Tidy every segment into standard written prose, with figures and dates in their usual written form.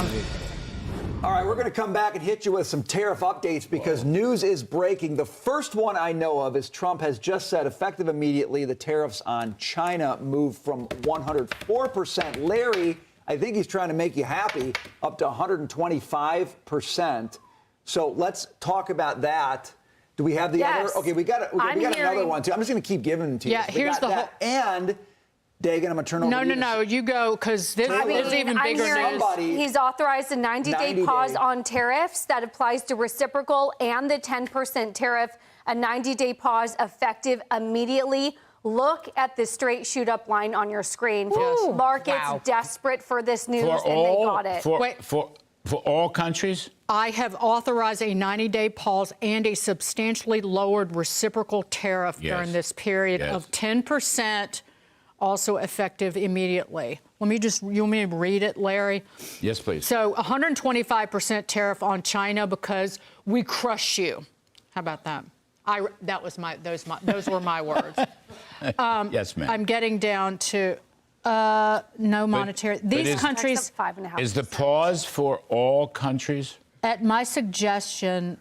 Trump. All right, we're going to come back and hit you with some tariff updates because news is breaking. The first one I know of is Trump has just said, effective immediately, the tariffs on China move from 104%. Larry, I think he's trying to make you happy, up to 125%. So let's talk about that. Do we have the other? Okay, we got another one, too. I'm just going to keep giving them to you. Yeah, here's the whole... And... Dagan, I'm going to turn over to you. No, you go, because this is even bigger news. He's authorized a 90-day pause on tariffs that applies to reciprocal and the 10% tariff, a 90-day pause effective immediately. Look at the straight shoot-up line on your screen. Markets desperate for this news, and they got it. For all countries? I have authorized a 90-day pause and a substantially lowered reciprocal tariff during this period of 10%. Also effective immediately. You want me to read it, Larry? Yes, please. So 125% tariff on China because we crush you. How about that? Those were my words. Yes, ma'am. I'm getting down to no monetary. These countries. Is the pause for all countries? At my suggestion,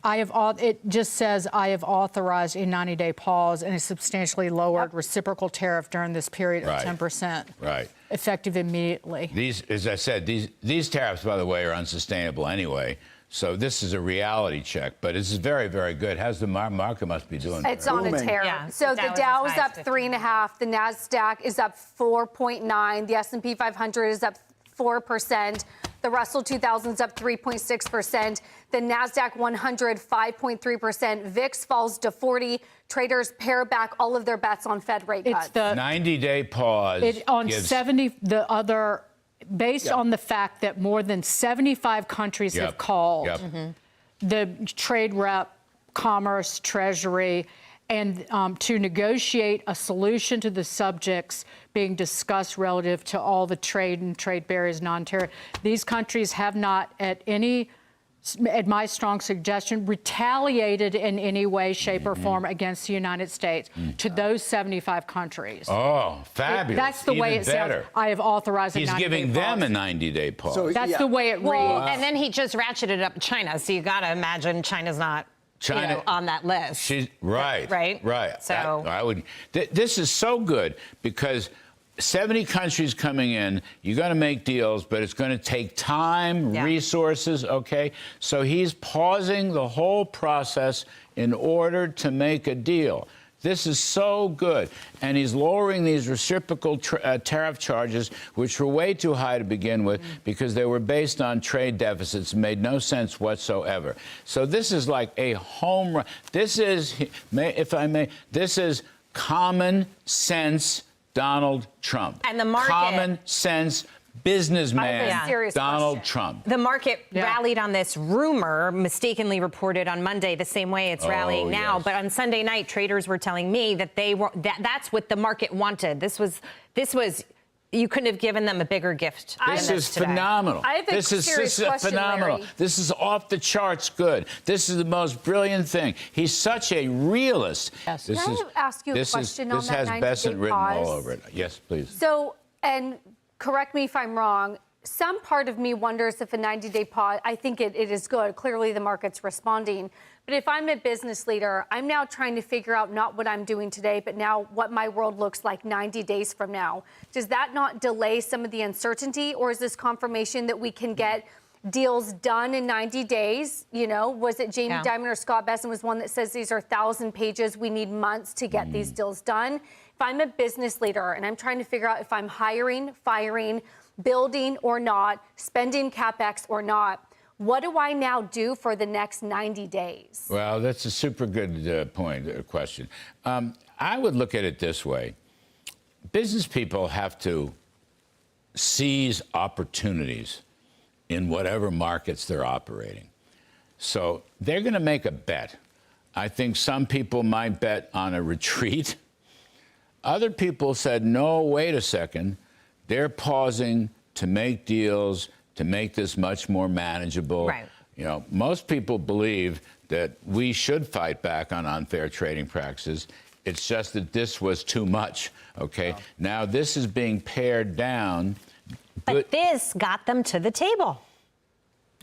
it just says I have authorized a 90-day pause and a substantially lowered reciprocal tariff during this period of 10%. Right. Effective immediately. These, as I said, these tariffs, by the way, are unsustainable anyway. So this is a reality check, but it's very, very good. How's the market must be doing? It's on a tear. Yeah, so the Dow is up 3.5%. The Nasdaq is up 4.9%. The S&P 500 is up 4%. The Russell 2000 is up 3.6%. The Nasdaq 100, 5.3%. VIX falls to 40. Traders pare back all of their bets on Fed rate cuts. It's the 90-day pause. Based on the fact that more than 75 countries have called, the trade rep, commerce, treasury, and to negotiate a solution to the subjects being discussed relative to all the trade and trade barriers, non-tariff. These countries have not, at my strong suggestion, retaliated in any way, shape, or form against the United States to those 75 countries. Oh, fabulous. That's the way it sounds. I have authorized a 90-day pause. He's giving them a 90-day pause. So, that's the way it reads. And then he just ratcheted up China, so you got to imagine China's not on that list. Right. So this is so good because 70 countries coming in, you're going to make deals, but it's going to take time, resources, okay? So he's pausing the whole process in order to make a deal. This is so good. And he's lowering these reciprocal tariff charges, which were way too high to begin with because they were based on trade deficits and made no sense whatsoever. So this is like a home run. This is, if I may, this is common sense Donald Trump. And the market. Common sense businessman Donald Trump. The market rallied on this rumor, mistakenly reported on Monday, the same way it's rallying now. But on Sunday night, traders were telling me that that's what the market wanted. This was. You couldn't have given them a bigger gift. This is phenomenal. I have a serious question, phenomenal. Larry. This is off the charts good. This is the most brilliant thing. He's such a realist. Yes. Can I ask you a question on that 90-day pause? This has Besant written all over it. Yes, please. So, and correct me if I'm wrong, some part of me wonders if a 90-day pause, I think it is good. Clearly the market's responding. But if I'm a business leader, I'm now trying to figure out not what I'm doing today, but now what my world looks like 90 days from now. Does that not delay some of the uncertainty, or is this confirmation that we can get deals done in 90 days? You know, was it Jamie Dimon or Scott Besant was one that says these are 1,000 pages, we need months to get these deals done? If I'm a business leader and I'm trying to figure out if I'm hiring, firing, building or not, spending CapEx or not, what do I now do for the next 90 days? Well, that's a super good question. I would look at it this way. Business people have to seize opportunities in whatever markets they're operating. So they're going to make a bet. I think some people might bet on a retreat. Other people said, no, wait a second. They're pausing to make deals, to make this much more manageable. Right. You know, most people believe that we should fight back on unfair trading practices. It's just that this was too much, okay? Wow. Now this is being pared down But this got them to the table.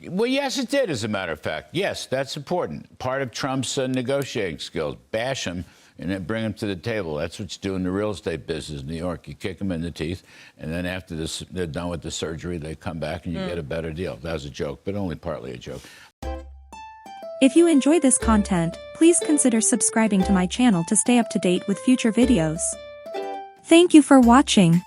Well, yes, it did, as a matter of fact. Yes, that's important. Part of Trump's negotiating skills. Bash him and then bring him to the table. That's what you do in the real estate business in New York. You kick them in the teeth, and then after this, they're done with the surgery, they come back and you get a better deal. That was a joke, but only partly a joke. If you enjoy this content, please consider subscribing to my channel to stay up to date with future videos. Thank you for watching.